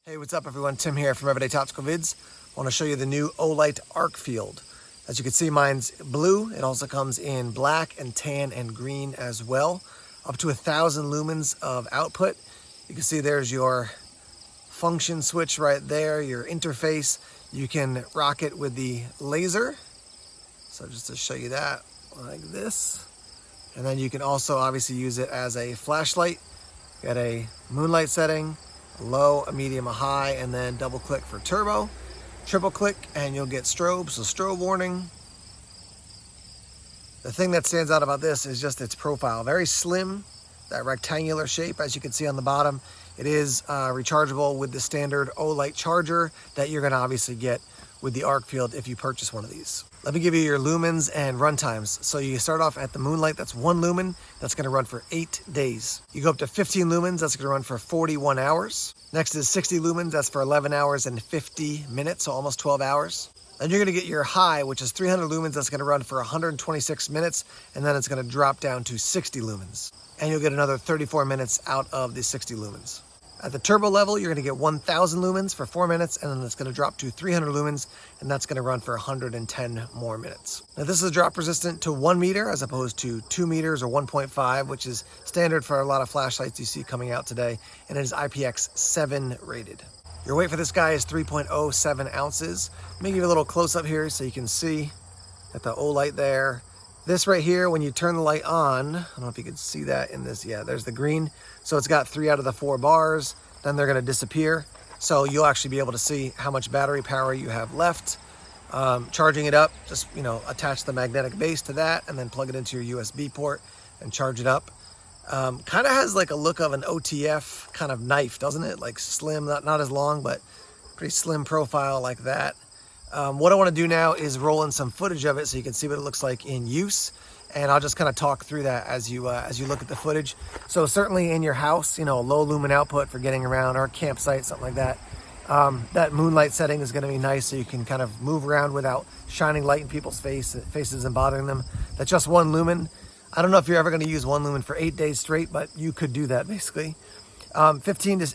Hey, what's up everyone? Tim here from Everyday Tactical Vids. I want to show you the new Olight Arkfeld. As you can see, mine's blue. It also comes in black and tan and green as well. Up to 1,000 lumens of output. You can see there's your function switch right there, your interface. You can rock it with the laser. So just to show you that, like this. And then you can also obviously use it as a flashlight. Got a moonlight setting, a low, a medium, a high, and then double click for turbo. Triple click and you'll get strobe, so strobe warning. The thing that stands out about this is just its profile. Very slim, that rectangular shape as you can see on the bottom. It is rechargeable with the standard Olight charger that you're gonna obviously get with the Arkfeld if you purchase one of these. Let me give you your lumens and run times. So you start off at the moonlight, that's 1 lumen, that's gonna run for 8 days. You go up to 15 lumens, that's gonna run for 41 hours. Next is 60 lumens, that's for 11 hours and 50 minutes, so almost 12 hours. Then you're gonna get your high, which is 300 lumens, that's gonna run for 126 minutes, and then it's gonna drop down to 60 lumens. And you'll get another 34 minutes out of the 60 lumens. At the turbo level, you're gonna get 1,000 lumens for 4 minutes, and then it's gonna drop to 300 lumens, and that's gonna run for 110 more minutes. Now this is drop resistant to 1 meter as opposed to 2 meters or 1.5, which is standard for a lot of flashlights you see coming out today, and it is IPX7 rated. Your weight for this guy is 3.07 ounces. Let me give you a little close up here so you can see at the Olight there. This right here, when you turn the light on, I don't know if you can see that in this, yeah, there's the green. So it's got 3 out of the 4 bars, then they're gonna disappear. So you'll actually be able to see how much battery power you have left. Charging it up, just attach the magnetic base to that and then plug it into your USB port and charge it up. Kind of has like a look of an OTF kind of knife, doesn't it? Like slim, not as long, but pretty slim profile like that. What I want to do now is roll in some footage of it so you can see what it looks like in use, and I'll just kind of talk through that as you look at the footage. So certainly in your house, low lumen output for getting around, or a campsite, something like that. That moonlight setting is going to be nice so you can kind of move around without shining light in people's faces and bothering them. That's just 1 lumen. I don't know if you're ever going to use 1 lumen for 8 days straight, but you could do that basically. 15 and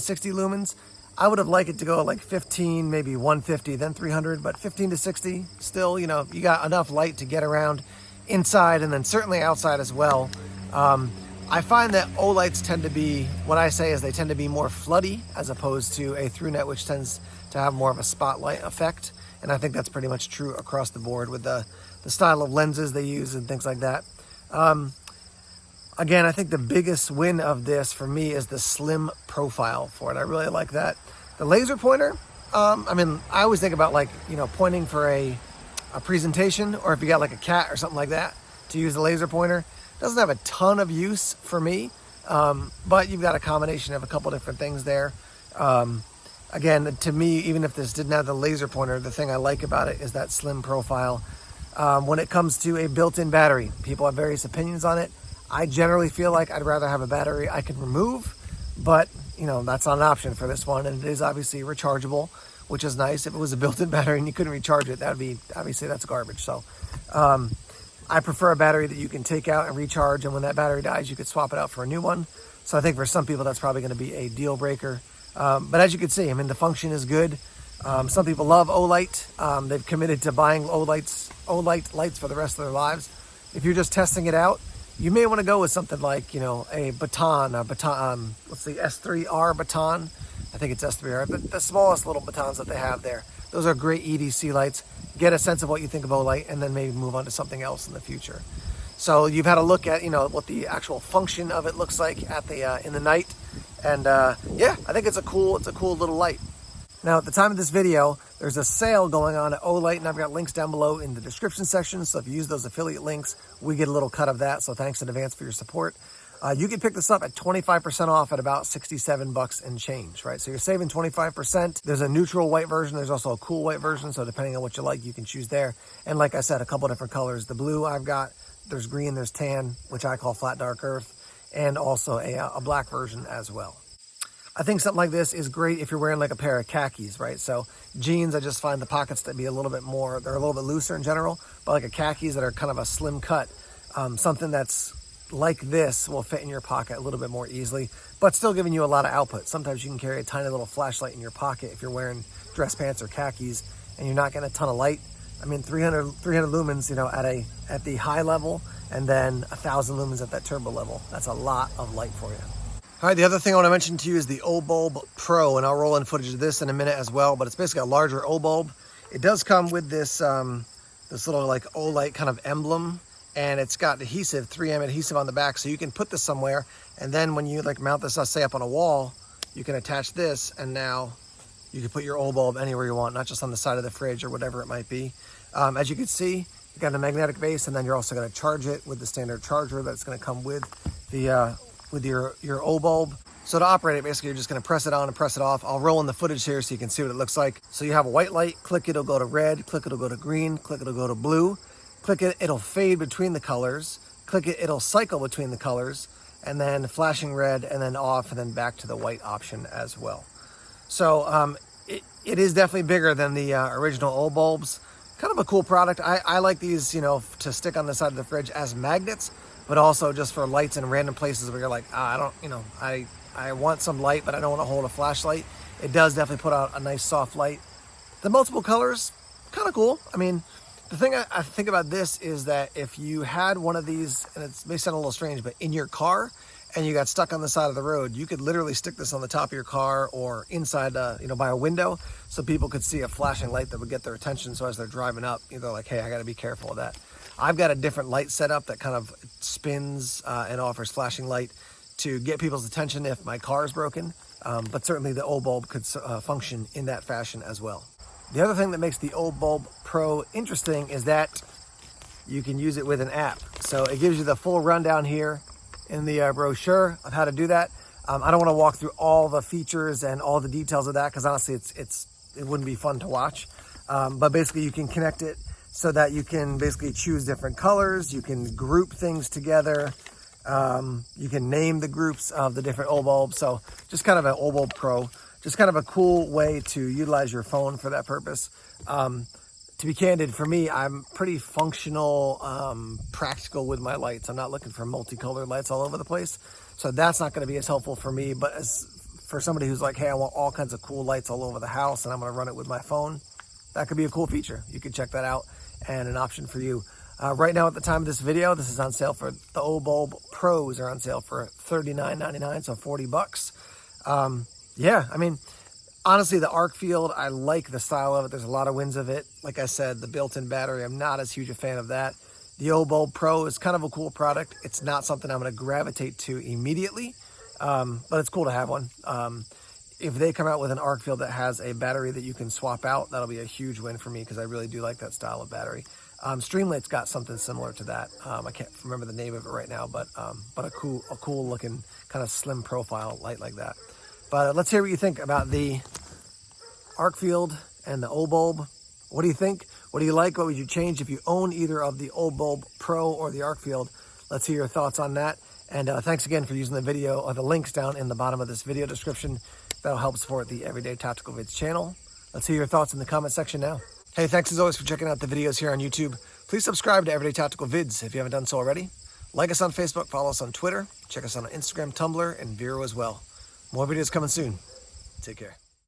60 lumens. I would have liked it to go like 15, maybe 150, then 300, but 15 to 60, still, you got enough light to get around inside and then certainly outside as well. I find that Olights tend to be, what I say is they tend to be more floody as opposed to a ThruNet, which tends to have more of a spotlight effect. And I think that's pretty much true across the board with the style of lenses they use and things like that. Again, I think the biggest win of this for me is the slim profile for it. I really like that. The laser pointer, I always think about pointing for a presentation, or if you got like a cat or something like that to use the laser pointer. Doesn't have a ton of use for me, but you've got a combination of a couple different things there. Again, to me, even if this didn't have the laser pointer, the thing I like about it is that slim profile. When it comes to a built-in battery, people have various opinions on it. I generally feel like I'd rather have a battery I can remove, but that's not an option for this one, and it is obviously rechargeable, which is nice. If it was a built-in battery and you couldn't recharge it, that would be, obviously that's garbage. So I prefer a battery that you can take out and recharge, and when that battery dies, you could swap it out for a new one. So I think for some people, that's probably gonna be a deal breaker. But as you can see, the function is good. Some people love Olight. They've committed to buying Olight lights for the rest of their lives. If you're just testing it out, you may want to go with something like, a baton, what's the S3R baton? I think it's S3R, but the smallest little batons that they have there. Those are great EDC lights. Get a sense of what you think of Olight, and then maybe move on to something else in the future. So you've had a look at, what the actual function of it looks like at the in the night, and yeah, I think it's a cool little light. Now, at the time of this video, there's a sale going on at Olight, and I've got links down below in the description section. So if you use those affiliate links, we get a little cut of that. So thanks in advance for your support. You can pick this up at 25% off at about 67 bucks and change, right? So you're saving 25%. There's a neutral white version. There's also a cool white version. So depending on what you like, you can choose there. And like I said, a couple different colors. The blue I've got, there's green, there's tan, which I call flat dark earth, and also a black version as well. I think something like this is great if you're wearing like a pair of khakis, right? So jeans, I just find the pockets to be a little bit more, they're a little bit looser in general, but like a khakis that are kind of a slim cut, something that's like this will fit in your pocket a little bit more easily, but still giving you a lot of output. Sometimes you can carry a tiny little flashlight in your pocket if you're wearing dress pants or khakis and you're not getting a ton of light. I mean, 300 lumens, you know, at the high level, and then 1,000 lumens at that turbo level. That's a lot of light for you. All right, the other thing I want to mention to you is the OBulb Pro, and I'll roll in footage of this in a minute as well, but it's basically a larger OBulb. It does come with this, this little like Olight kind of emblem, and it's got adhesive, 3M adhesive on the back, so you can put this somewhere, and then when you like mount this, let's say up on a wall, you can attach this, and now you can put your OBulb anywhere you want, not just on the side of the fridge or whatever it might be. As you can see, you got a magnetic base, and then you're also going to charge it with the standard charger that's going to come with the with your OBulb. So to operate it, basically you're just going to press it on and press it off. I'll roll in the footage here so you can see what it looks like. So you have a white light, click it, it'll go to red, click it, it'll go to green, click it, it'll go to blue, click it, it'll fade between the colors, click it, it'll cycle between the colors, and then flashing red, and then off, and then back to the white option as well. So it is definitely bigger than the original OBulbs. Kind of a cool product. I like these, you know, to stick on the side of the fridge as magnets, but also just for lights in random places where you're like, I don't, you know, I want some light, but I don't want to hold a flashlight. It does definitely put out a nice soft light. The multiple colors, kind of cool. I mean, the thing I think about this is that if you had one of these, and it may sound a little strange, but in your car, and you got stuck on the side of the road, you could literally stick this on the top of your car or inside, you know, by a window, so people could see a flashing light that would get their attention. So as they're driving up, they're like, hey, I got to be careful of that. I've got a different light setup that kind of spins and offers flashing light to get people's attention if my car is broken. But certainly the OBulb could function in that fashion as well. The other thing that makes the OBulb Pro interesting is that you can use it with an app. So it gives you the full rundown here in the brochure of how to do that. I don't want to walk through all the features and all the details of that, because honestly it wouldn't be fun to watch. But basically you can connect it so that you can basically choose different colors, you can group things together, you can name the groups of the different OBulbs. So just kind of an OBulb Pro, just kind of a cool way to utilize your phone for that purpose. To be candid, for me, I'm pretty functional, practical with my lights. I'm not looking for multicolored lights all over the place. So that's not going to be as helpful for me. But as for somebody who's like, hey, I want all kinds of cool lights all over the house and I'm going to run it with my phone, that could be a cool feature. You could check that out, and an option for you. Right now at the time of this video, this is on sale for the OBulb Pros are on sale for $39.99, so $40. Yeah, I mean, honestly, the Arkfeld, I like the style of it. There's a lot of wins of it. Like I said, the built-in battery, I'm not as huge a fan of that. The OBulb Pro is kind of a cool product. It's not something I'm going to gravitate to immediately, but it's cool to have one. If they come out with an Arkfeld that has a battery that you can swap out, that'll be a huge win for me, because I really do like that style of battery. Streamlight's got something similar to that. I can't remember the name of it right now, but a cool looking kind of slim profile light like that. But let's hear what you think about the Arkfeld and the OBulb. What do you think? What do you like? What would you change if you own either of the OBulb Pro or the Arkfeld? Let's hear your thoughts on that. And thanks again for using the video or the links down in the bottom of this video description. That'll help support the Everyday Tactical Vids channel. Let's hear your thoughts in the comment section now. Hey, thanks as always for checking out the videos here on YouTube. Please subscribe to Everyday Tactical Vids if you haven't done so already. Like us on Facebook, follow us on Twitter, check us out on Instagram, Tumblr, and Vero as well. More videos coming soon. Take care.